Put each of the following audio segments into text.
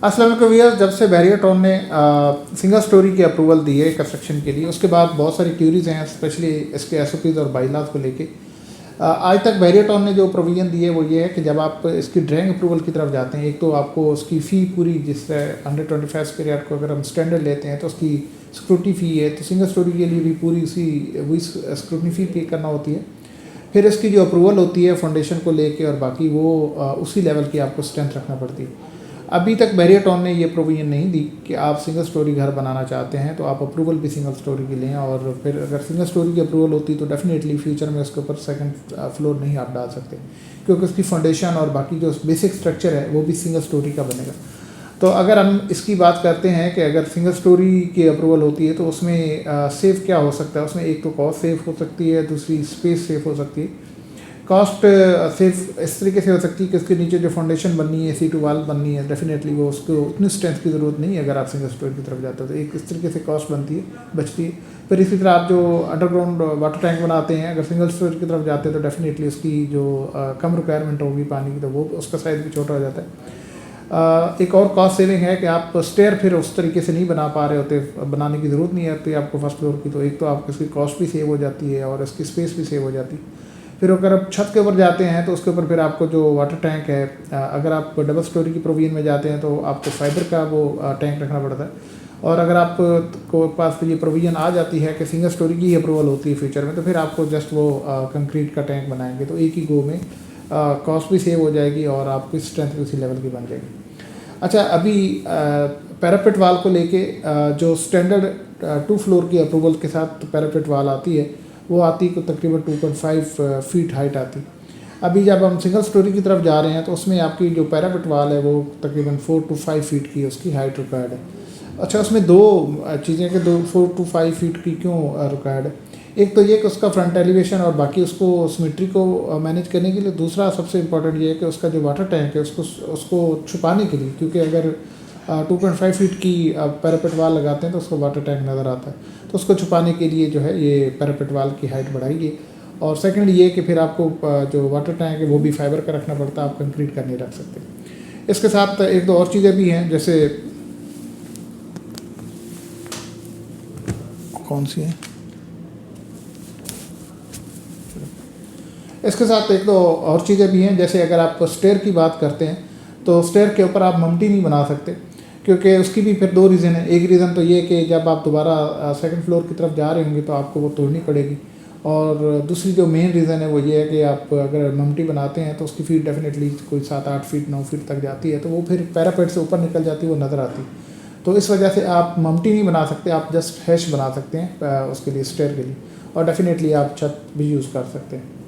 अस्सलाम वालेकुम व्यूअर्स, जब से बैरियर टाउन ने सिंगल स्टोरी की अप्रूवल दी है कंस्ट्रक्शन के लिए, उसके बाद बहुत सारी क्यूरीज हैं, स्पेशली इसके एसओपीज़ और बाइलाज को लेके। आज तक बैरियर टाउन ने जो प्रोविजन दी है वो ये है कि जब आप इसकी ड्राइंग अप्रूवल की तरफ जाते हैं, एक तो आपको उसकी फ़ी पूरी, जिस 125 स्क्वायर यार्ड को अगर हम स्टैंडर्ड लेते हैं तो उसकी सिक्योरिटी फ़ी है, तो सिंगल स्टोरी के लिए भी पूरी वही सिक्योरिटी फ़ी पे करना होती है। फिर इसकी जो अप्रूवल होती है फाउंडेशन को लेके और बाकी वो उसी लेवल की आपको स्ट्रेंथ रखना पड़ती है। अभी तक बैरियर टाउन ने ये प्रोविजन नहीं दी कि आप सिंगल स्टोरी घर बनाना चाहते हैं तो आप अप्रूवल भी सिंगल स्टोरी की लें, और फिर अगर सिंगल स्टोरी की अप्रूवल होती तो डेफिनेटली फ्यूचर में उसके ऊपर सेकंड फ्लोर नहीं आप डाल सकते, क्योंकि उसकी फाउंडेशन और बाकी जो बेसिक स्ट्रक्चर है वो भी सिंगल स्टोरी का बनेगा। तो अगर हम इसकी बात करते हैं कि अगर सिंगल स्टोरी की अप्रूवल होती है तो उसमें सेव क्या हो सकता है, उसमें एक तो कॉस्ट सेव हो सकती है, दूसरी स्पेस सेव हो सकती है। कॉस्ट सिर्फ इस तरीके से हो सकती है कि उसके नीचे जो फाउंडेशन बननी है, C2 वाल बननी है, डेफिनेटली वो उसको उतनी स्ट्रेंथ की ज़रूरत नहीं है। अगर आप सिंगल स्टोरी की तरफ जाते हो तो एक इस तरीके से कॉस्ट बनती है, बचती है। फिर इसी तरह आप जो अंडरग्राउंड वाटर टैंक बनाते हैं, अगर सिंगल स्टोरी की तरफ जाते हैं तो डेफिनेटली उसकी जो कम रिक्वायरमेंट होगी पानी की, तो वो उसका साइज़ भी छोटा हो जाता है। एक और कॉस्ट सेविंग है कि आप स्टेयर फिर उस तरीके से नहीं बना पा रहे होते, बनाने की ज़रूरत नहीं आती आपको फर्स्ट फ्लोर की, तो एक तो आपकी उसकी कॉस्ट भी सेव हो जाती है और इसकी स्पेस भी सेव हो जाती है। फिर अगर आप छत के ऊपर जाते हैं तो उसके ऊपर फिर आपको जो वाटर टैंक है, अगर आप डबल स्टोरी की प्रोविजन में जाते हैं तो आपको फाइबर का वो टैंक रखना पड़ता है। और अगर आप को पास ये प्रोविजन आ जाती है कि सिंगल स्टोरी की ही अप्रूवल होती है फ्यूचर में, तो फिर आपको जस्ट वो कंक्रीट का टैंक बनाएंगे, तो एक ही गो में कॉस्ट भी सेव हो जाएगी और आपकी स्ट्रेंथ भी उसी लेवल की बन जाएगी। अच्छा, अभी पैरापेट वाल को लेके जो स्टैंडर्ड 2 फ्लोर की अप्रूवल के साथ पैरापेट वाल आती है, वो आती को तकरीबन 2.5 फीट हाइट आती। अभी जब हम सिंगल स्टोरी की तरफ जा रहे हैं तो उसमें आपकी जो पैरापेट वाल है वो तकरीबन 4 to 5 फीट की उसकी हाइट रिक्वायर्ड है। अच्छा, उसमें दो चीज़ें कि 4 to 5 फीट की क्यों रिक्वायर्ड है। एक तो ये कि उसका फ्रंट एलिवेशन और बाकी उसको सिमेट्री को मैनेज करने के लिए। दूसरा सबसे इम्पोर्टेंट ये है कि उसका जो वाटर टैंक है उसको छुपाने के लिए, क्योंकि अगर 2.5 फीट की पैरापेट वाल लगाते हैं तो उसको वाटर टैंक नज़र आता है, तो उसको छुपाने के लिए जो है ये पैरापेट वाल की हाइट बढ़ाएगी। और सेकंड ये कि फिर आपको जो वाटर टैंक है वो भी फाइबर का रखना पड़ता है, आप कंक्रीट का नहीं रख सकते। इसके साथ एक दो और चीज़ें भी हैं, जैसे कौन सी है, इसके साथ एक दो और चीज़ें भी हैं, जैसे अगर आप स्टेयर की बात करते हैं तो स्टेयर के ऊपर आप ममटी नहीं बना सकते, क्योंकि उसकी भी फिर दो रीज़न है। एक रीज़न तो ये कि जब आप दोबारा सेकंड फ्लोर की तरफ जा रहे होंगे तो आपको वो तोड़नी पड़ेगी, और दूसरी जो मेन रीज़न है वो ये है कि आप अगर ममटी बनाते हैं तो उसकी फीट डेफिनेटली कोई 7-8 फीट 9 फीट तक जाती है, तो वो फिर पैरापेट से ऊपर निकल जाती है, वो नज़र आती है। तो इस वजह से आप ममटी नहीं बना सकते, आप जस्ट हैश बना सकते हैं उसके लिए, स्टेयर के लिए, और डेफिनेटली आप छत भी यूज़ कर सकते हैं।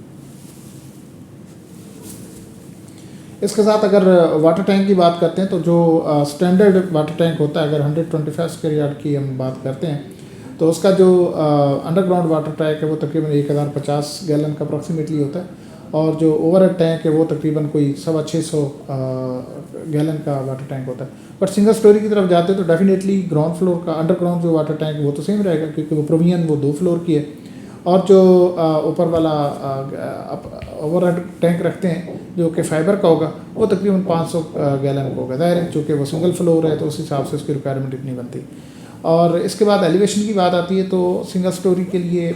इसके साथ अगर वाटर टैंक की बात करते हैं तो जो स्टैंडर्ड वाटर टैंक होता है, अगर 125 स्क्वायर यार्ड की हम बात करते हैं, तो उसका जो अंडरग्राउंड वाटर टैंक है वो तकरीबन 1050 गैलन का अप्रॉक्सीमेटली होता है, और जो ओवरहेड टैंक है वो तकरीबन कोई 650 गैलन का वाटर टैंक होता है। बट सिंगल स्टोरी की तरफ जाते हैं तो डेफिनेटली ग्राउंड फ्लोर का अंडरग्राउंड जो वाटर टैंक है वो तो सेम रहेगा, क्योंकि वो प्रोविजन वो 2 फ्लोर की है। और जो ऊपर वाला ओवरहेड टैंक रखते हैं जो कि फाइबर का होगा, वो तकरीबन 500 गैलन का होगा। ज़ाहिर है चूँकि वो सिंगल फ्लोर है तो उस हिसाब से उसकी रिक्वायरमेंट इतनी बनती। और इसके बाद एलिवेशन की बात आती है, तो सिंगल स्टोरी के लिए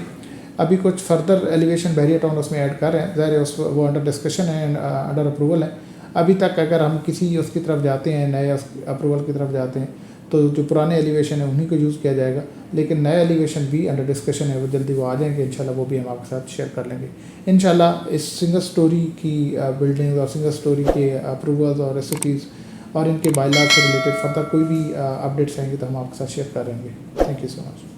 अभी कुछ फर्दर एलिवेशन बैरियर टाउन उसमें ऐड कर रहे हैं। ज़ाहिर है वो अंडर डिस्कशन है, अंडर अप्रूवल है। अभी तक अगर हम किसी उसकी तरफ जाते हैं, नए अप्रूवल की तरफ जाते हैं, तो जो पुराने एलिवेशन है उन्हीं को यूज़ किया जाएगा, लेकिन नया एलिवेशन भी अंडर डिस्कशन है, वो जल्दी वो आ जाएंगे इंशाल्लाह, वो भी हम आपके साथ शेयर कर लेंगे इंशाल्लाह। इस सिंगल स्टोरी की बिल्डिंग और सिंगल स्टोरी के अप्रूवल्स और रेसिपीज़ और इनके बायलॉज से रिलेटेड फर्दर कोई भी अपडेट्स आएंगे तो हम आपके साथ शेयर करेंगे। Thank you so much.